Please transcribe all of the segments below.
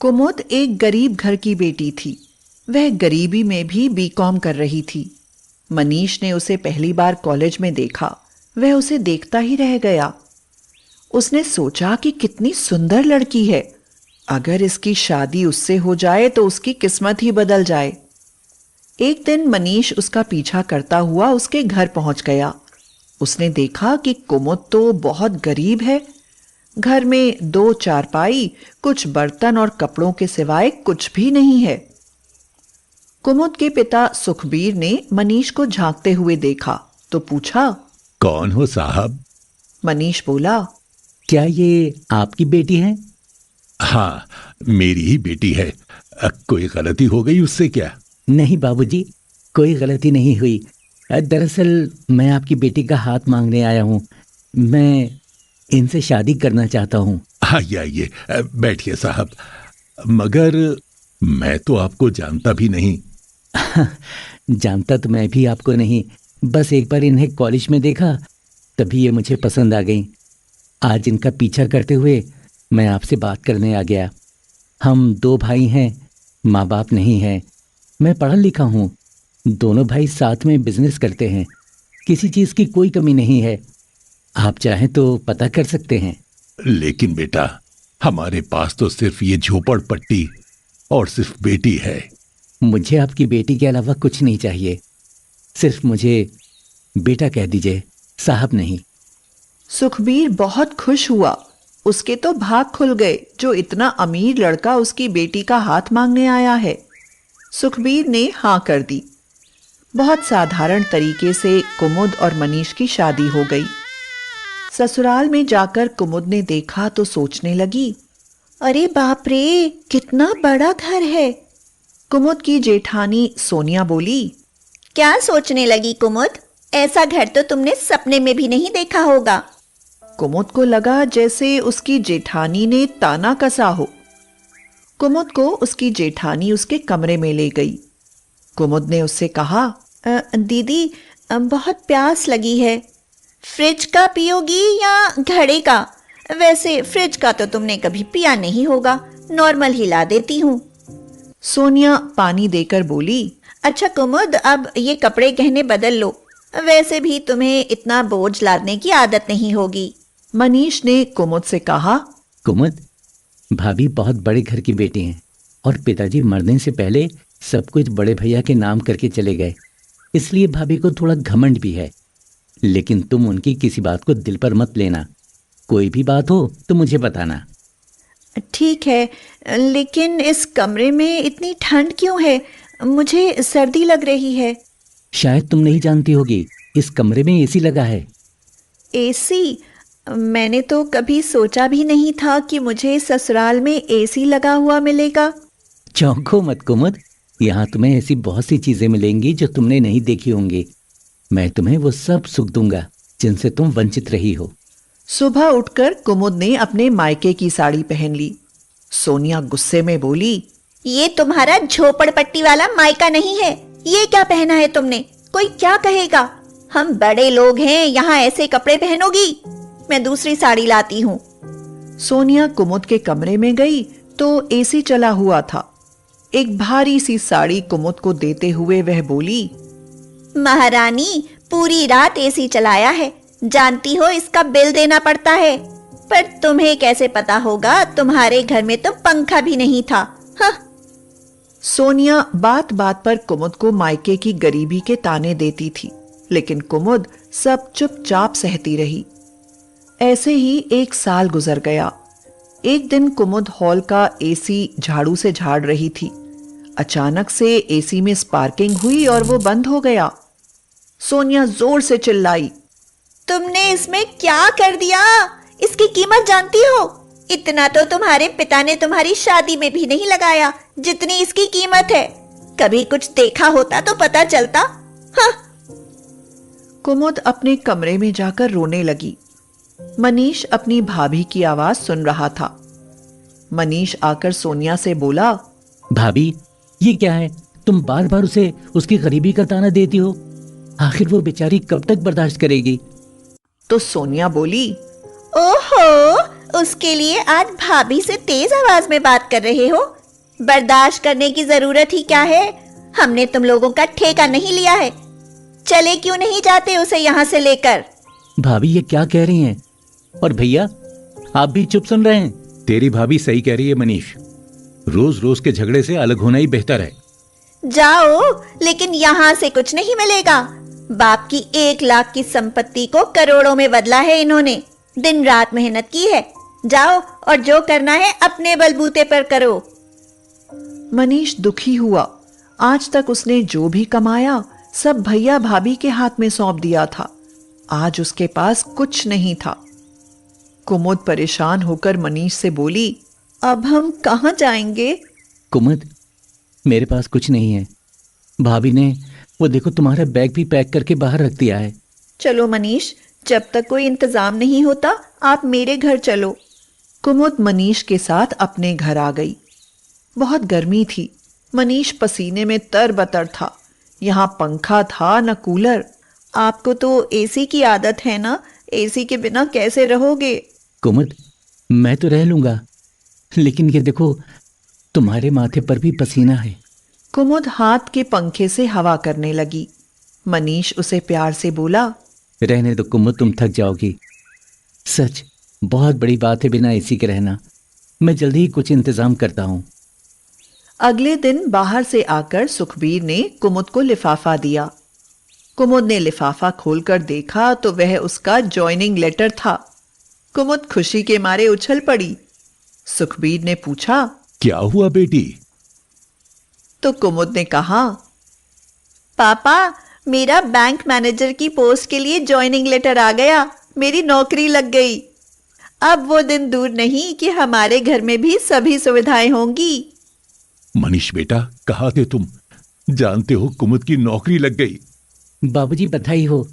कुमुद एक गरीब घर की बेटी थी। वह गरीबी में भी बीकॉम कर रही थी। मनीष ने उसे पहली बार कॉलेज में देखा। वह उसे देखता ही रह गया। उसने सोचा कि कितनी सुंदर लड़की है। अगर इसकी शादी उससे हो जाए तो उसकी किस्मत ही बदल जाए। एक दिन मनीष उसका पीछा करता हुआ उसके घर पहुंच गया। उसने देखा कि कुमुद तो बहुत गरीब है। घर में 2 चारपाई, कुछ बर्तन और कपड़ों के सिवाय कुछ भी नहीं है। कुमुद के पिता सुखबीर ने मनीष को झांकते हुए देखा तो पूछा, कौन हो साहब? मनीष बोला, क्या ये आपकी बेटी है? हाँ, मेरी ही बेटी है। कोई गलती हो गई उससे क्या? नहीं बाबूजी, कोई गलती नहीं हुई। दरअसल मैं आपकी बेटी का हाथ मांगने आया हूँ। मैं इनसे शादी करना चाहता हूँ। आइए आइए, बैठिए साहब। मगर मैं तो आपको जानता भी नहीं। जानता तो मैं भी आपको नहीं, बस एक बार इन्हें कॉलेज में देखा तभी ये मुझे पसंद आ गई। आज इनका पीछा करते हुए मैं आपसे बात करने आ गया। हम 2 भाई हैं, माँ बाप नहीं है। मैं पढ़ा लिखा हूँ। दोनों भाई साथ में बिजनेस करते हैं। किसी चीज़ की कोई कमी नहीं है। आप चाहें तो पता कर सकते हैं। लेकिन बेटा, हमारे पास तो सिर्फ ये झोपड़पट्टी और सिर्फ बेटी है। मुझे आपकी बेटी के अलावा कुछ नहीं चाहिए। सिर्फ मुझे बेटा कह दीजिए, साहब नहीं। सुखबीर बहुत खुश हुआ। उसके तो भाग खुल गए जो इतना अमीर लड़का उसकी बेटी का हाथ मांगने आया है। सुखबीर ने हाँ कर दी। बहुत साधारण तरीके से कुमुद और मनीष की शादी हो गई। ससुराल में जाकर कुमुद ने देखा तो सोचने लगी, अरे बाप रे, कितना बड़ा घर है। कुमुद की जेठानी सोनिया बोली, क्या सोचने लगी कुमुद? ऐसा घर तो तुमने सपने में भी नहीं देखा होगा। कुमुद को लगा जैसे उसकी जेठानी ने ताना कसा हो। कुमुद को उसकी जेठानी उसके कमरे में ले गई। कुमुद ने उससे कहा, दीदी, बहुत प्यास लगी है। फ्रिज का पियोगी या घड़े का? वैसे फ्रिज का तो तुमने कभी पिया नहीं होगा, नॉर्मल ही ला देती हूँ। सोनिया पानी देकर बोली, अच्छा कुमुद, अब ये कपड़े गहने बदल लो। वैसे भी तुम्हें इतना बोझ लादने की आदत नहीं होगी। मनीष ने कुमुद से कहा, कुमुद, भाभी बहुत बड़े घर की बेटी हैं और पिताजी मरने से पहले सब कुछ बड़े भैया के नाम करके चले गए, इसलिए भाभी को थोड़ा घमंड भी है। लेकिन तुम उनकी किसी बात को दिल पर मत लेना। कोई भी बात हो तो मुझे बताना। ठीक है, लेकिन इस कमरे में इतनी ठंड क्यों है? मुझे सर्दी लग रही है। शायद तुम नहीं जानती होगी, इस कमरे में एसी लगा है। एसी? मैंने तो कभी सोचा भी नहीं था कि मुझे ससुराल में एसी लगा हुआ मिलेगा। चौंको मत कुमुद, यहाँ तुम्हें ऐसी बहुत सी चीजें मिलेंगी जो तुमने नहीं देखी होंगी। मैं तुम्हें वो सब सुख दूंगा जिनसे तुम वंचित रही हो। सुबह उठकर कुमुद ने अपने मायके की साड़ी पहन ली। सोनिया गुस्से में बोली, ये तुम्हारा झोपड़पट्टी वाला मायका नहीं है। ये क्या पहना है तुमने? कोई क्या कहेगा? हम बड़े लोग हैं, यहाँ ऐसे कपड़े पहनोगी? मैं दूसरी साड़ी लाती हूँ। सोनिया कुमुद के कमरे में गई तो एसी चला हुआ था। एक भारी सी साड़ी कुमुद को देते हुए वह बोली, महारानी, पूरी रात एसी चलाया है, जानती हो इसका बिल देना पड़ता है। पर तुम्हें कैसे पता होगा? तुम्हारे घर में तो पंखा भी नहीं था। हाँ। सोनिया बात बात पर कुमुद को मायके की गरीबी के ताने देती थी, लेकिन कुमुद सब चुपचाप सहती रही। ऐसे ही 1 साल गुजर गया। एक दिन कुमुद हॉल का एसी झाड़ू से झाड़ रही थी। अचानक से एसी में स्पार्किंग हुई और वो बंद हो गया। सोनिया जोर से चिल्लाई, तुमने इसमें क्या कर दिया? इसकी कीमत जानती हो? इतना तो तुम्हारे पिता ने तुम्हारी शादी में भी नहीं लगाया जितनी इसकी कीमत है। कभी कुछ देखा होता तो पता चलता। हाँ। कुमुद अपने कमरे में जाकर रोने लगी। मनीष अपनी भाभी की आवाज सुन रहा था। मनीष आकर सोनिया से बोला, भाभी, ये क्या है? तुम बार बार उसे उसकी गरीबी का ताना देती हो। आखिर वो बेचारी कब तक बर्दाश्त करेगी? तो सोनिया बोली, ओहो, उसके लिए आज भाभी से तेज आवाज में बात कर रहे हो? बर्दाश्त करने की जरूरत ही क्या है? हमने तुम लोगों का ठेका नहीं लिया है। चले क्यों नहीं जाते उसे यहाँ से लेकर? भाभी ये क्या कह रही हैं? और भैया आप भी चुप सुन रहे हैं? तेरी भाभी सही कह रही है मनीष। रोज रोज के झगड़े से अलग होना ही बेहतर है। जाओ, लेकिन यहाँ से कुछ नहीं मिलेगा। बाप की 1 लाख की संपत्ति को करोड़ों में बदला है इन्होंने। दिन रात मेहनत की है। जाओ और जो करना है अपने बलबूते पर करो। मनीष दुखी हुआ। आज तक उसने जो भी कमाया सब भैया भाभी के हाथ में सौंप दिया था। आज उसके पास कुछ नहीं था। कुमुद परेशान होकर मनीष से बोली, अब हम कहाँ जाएंगे? कुमुद, मेरे पास कुछ नहीं है। भाभी ने वो देखो तुम्हारा बैग भी पैक करके बाहर रख दिया है। चलो मनीष, जब तक कोई इंतजाम नहीं होता आप मेरे घर चलो। कुमुद मनीष के साथ अपने घर आ गई। बहुत गर्मी थी। मनीष पसीने में तरबतर था। यहाँ पंखा था न कूलर। आपको तो एसी की आदत है ना, एसी के बिना कैसे रहोगे? कुमुद, मैं तो रह लूंगा, लेकिन ये देखो तुम्हारे माथे पर भी पसीना है। कुमुद हाथ के पंखे से हवा करने लगी। मनीष उसे प्यार से बोला, रहने दो कुमुद, तुम थक जाओगी। सच बहुत बड़ी बात है बिना एसी के रहना। मैं जल्दी ही कुछ इंतजाम करता हूँ। अगले दिन बाहर से आकर सुखबीर ने कुमुद को लिफाफा दिया। कुमुद ने लिफाफा खोलकर देखा तो वह उसका जॉइनिंग लेटर था। कुमुद खुशी के मारे उछल पड़ी। सुखबीर ने पूछा, क्या हुआ बेटी? तो कुमुद ने कहा, पापा, मेरा बैंक मैनेजर की पोस्ट के लिए जॉइनिंग लेटर आ गया। मेरी नौकरी लग गई। अब वो दिन दूर नहीं कि हमारे घर में भी सभी सुविधाएं होंगी। मनीष बेटा, कहाँ थे तुम? जानते हो कुमुद की नौकरी लग गई। बाबूजी बधाई हो,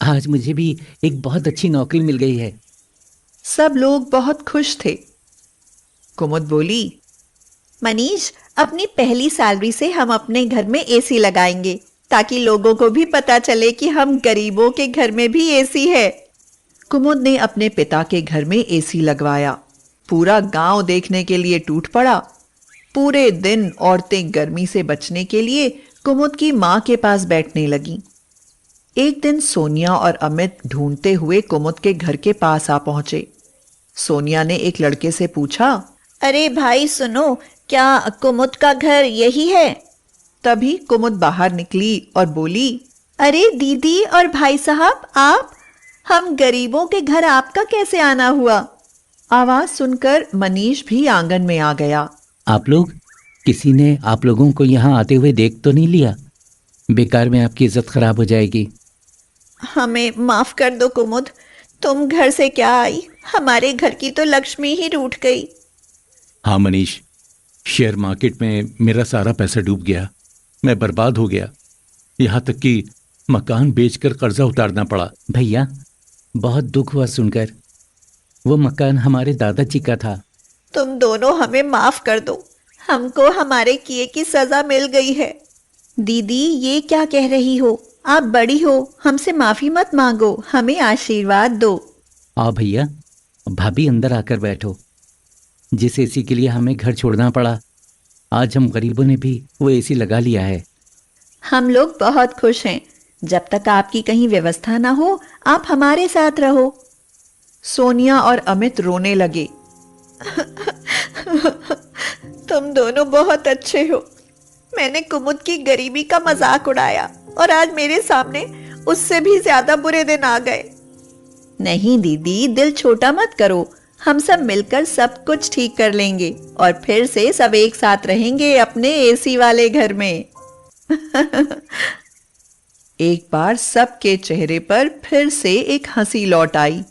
आज मुझे भी एक बहुत अच्छी नौकरी मिल गई है। सब लोग बहुत खुश थे। कुमुद बोली, मनीष, अपनी पहली सैलरी से हम अपने घर में एसी लगाएंगे ताकि लोगों को भी पता चले कि हम गरीबों के घर में भी एसी है। कुमुद ने अपने पिता के घर में एसी लगवाया। पूरा गांव देखने के लिए टूट पड़ा। पूरे दिन औरतें गर्मी से बचने के लिए कुमुद की मां के पास बैठने लगीं। एक दिन सोनिया और अमित ढूंढते हुए कुमुद के घर के पास आ पहुंचे। सोनिया ने एक लड़के से पूछा, अरे भाई सुनो, क्या कुमुद का घर यही है? तभी कुमुद बाहर निकली और बोली, अरे दीदी और भाई साहब, आप, हम गरीबों के घर आपका कैसे आना हुआ? आवाज सुनकर मनीष भी आंगन में आ गया। आप लोग, किसी ने आप लोगों को यहाँ आते हुए देख तो नहीं लिया? बेकार में आपकी इज्जत खराब हो जाएगी। हमें माफ कर दो कुमुद, तुम घर से क्या आई, हमारे घर की तो लक्ष्मी ही रूठ गई। हाँ मनीष, शेयर मार्केट में मेरा सारा पैसा डूब गया। मैं बर्बाद हो गया। यहाँ तक कि मकान बेचकर कर्जा उतारना पड़ा। भैया, बहुत दुख हुआ सुनकर। वो मकान हमारे दादाजी का था। तुम दोनों हमें माफ कर दो, हमको हमारे किए की सजा मिल गई है। दीदी, ये क्या कह रही हो? आप बड़ी हो, हमसे माफी मत मांगो, हमें आशीर्वाद दो। आओ भैया, भाभी अंदर आकर बैठो। जिस एसी के लिए हमें घर छोड़ना पड़ा, आज हम गरीबों ने भी वो एसी लगा लिया है। हम लोग बहुत खुश हैं। जब तक आपकी कहीं व्यवस्था ना हो, आप हमारे साथ रहो। सोनिया और अमित रोने लगे। तुम दोनों बहुत अच्छे हो। मैंने कुमुद की गरीबी का मजाक उड़ाया और आज मेरे सामने उससे भी ज्यादा बुरे दिन आ गए। नहीं दीदी, दिल छोटा मत करो। हम सब मिलकर सब कुछ ठीक कर लेंगे और फिर से सब एक साथ रहेंगे अपने एसी वाले घर में। एक बार सबके चेहरे पर फिर से एक हंसी लौट आई।